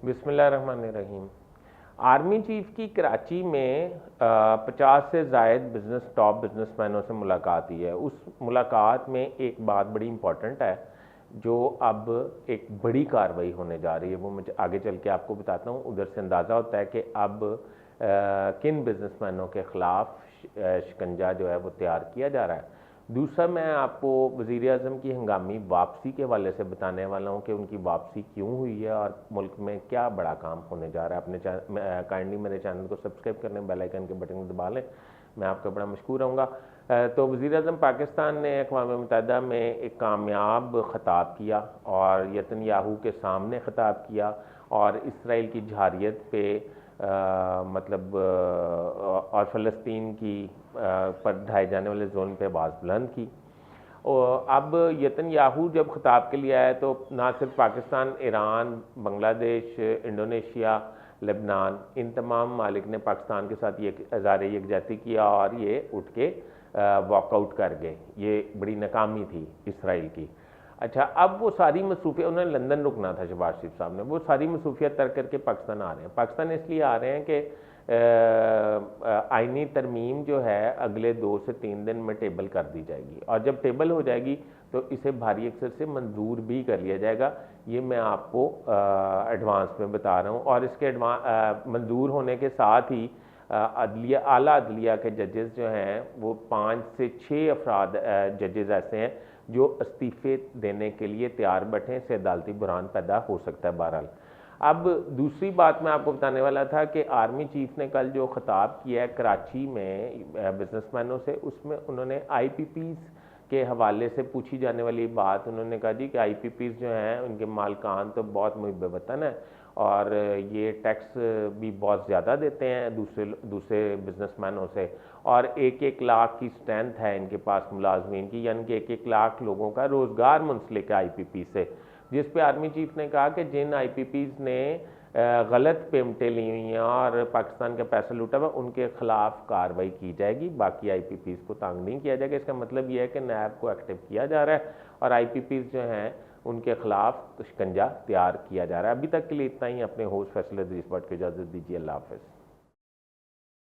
बिस्मिल्लाहिर्रहमानिर्रहीम। Army chief की कराची में 50 से ज़ायद टॉप बिजनेसमैनों से मुलाकात हुई है। उस मुलाकात में एक बात बड़ी इंपॉर्टेंट है जो अब एक बड़ी कार्रवाई होने जा रही है, वो मुझे आगे चल के आपको बताता हूँ। उधर से अंदाज़ा होता है कि अब किन बिजनेसमैनों के ख़िलाफ़ शिकंजा जो है वो तैयार किया जा रहा है। दूसरा, मैं आपको वज़ीर-ए-आज़म की हंगामी वापसी के हवाले से बताने वाला हूँ कि उनकी वापसी क्यों हुई है और मुल्क में क्या बड़ा काम होने जा रहा है। अपने काइंडली मेरे चैनल को सब्सक्राइब करने, बेल आइकन के बटन को दबा लें, मैं आपका बड़ा मशकूर रहूँगा। तो वज़ीर-ए-आज़म पाकिस्तान ने अक़वाम मुत्तहिदा में एक कामयाब ख़िताब किया और नेतन्याहू के सामने ख़िताब किया और इसराइल की जहारियत पे और फ़लस्तीन की पर ढाए जाने वाले जुल्म पे आवाज़ बुलंद की। और अब नेतन्याहू जब ख़िताब के लिए आया तो ना सिर्फ Pakistan, Iran, Bangladesh, Indonesia, Lebanon, इन तमाम मालिक ने पाकिस्तान के साथ ये इज़हार यकजहती किया और ये उठ के वॉकआउट कर गए। ये बड़ी नाकामी थी इसराइल की। अच्छा, अब वो सारी मसरूफियत, उन्होंने लंदन रुकना था शहबाज शरीफ साहब ने, वो सारी मसरूफियत तर्क करके पाकिस्तान आ रहे हैं। पाकिस्तान इसलिए आ रहे हैं कि आइनी तरमीम जो है अगले 2 से 3 दिन में टेबल कर दी जाएगी और जब टेबल हो जाएगी तो इसे भारी अक्सर से मंजूर भी कर लिया जाएगा। ये मैं आपको एडवांस में बता रहा हूँ। और इसके मंजूर होने के साथ ही आला अदलिया के जजेस जो हैं वो 5 से 6 अफराद जजेस ऐसे हैं जो इस्तीफ़े देने के लिए तैयार बैठे से अदालती बुरान पैदा हो सकता है। बहरहाल, अब दूसरी बात मैं आपको बताने वाला था कि आर्मी चीफ ने कल जो ख़िताब किया है कराची में बिजनेसमैनों से, उसमें उन्होंने IPPs के हवाले से पूछी जाने वाली बात, उन्होंने कहा जी कि IPPs जो हैं उनके मालकान तो बहुत मुहिब वतन है और ये टैक्स भी बहुत ज़्यादा देते हैं दूसरे बिजनेसमैनों से और 1-1 लाख की स्ट्रेंथ है इनके पास मुलाजमीन की, यानी कि 1-1 लाख लोगों का रोज़गार मुंसलिक है IPP से। जिस पे आर्मी चीफ ने कहा कि जिन IPPs ने गलत पेमेंटें ली हुई हैं और पाकिस्तान का पैसा लूटा हुआ, उनके खिलाफ कार्रवाई की जाएगी, बाकी IPPs को तंग नहीं किया जाएगा। इसका मतलब यह है कि नैब को एक्टिव किया जा रहा है और IPPs जो हैं उनके खिलाफ शिकंजा तैयार किया जा रहा है। अभी तक के लिए इतना ही। अपने होस्ट फैसल इद्रीस भट्ट को इजाज़त दीजिए। अल्लाह हाफ़िज़।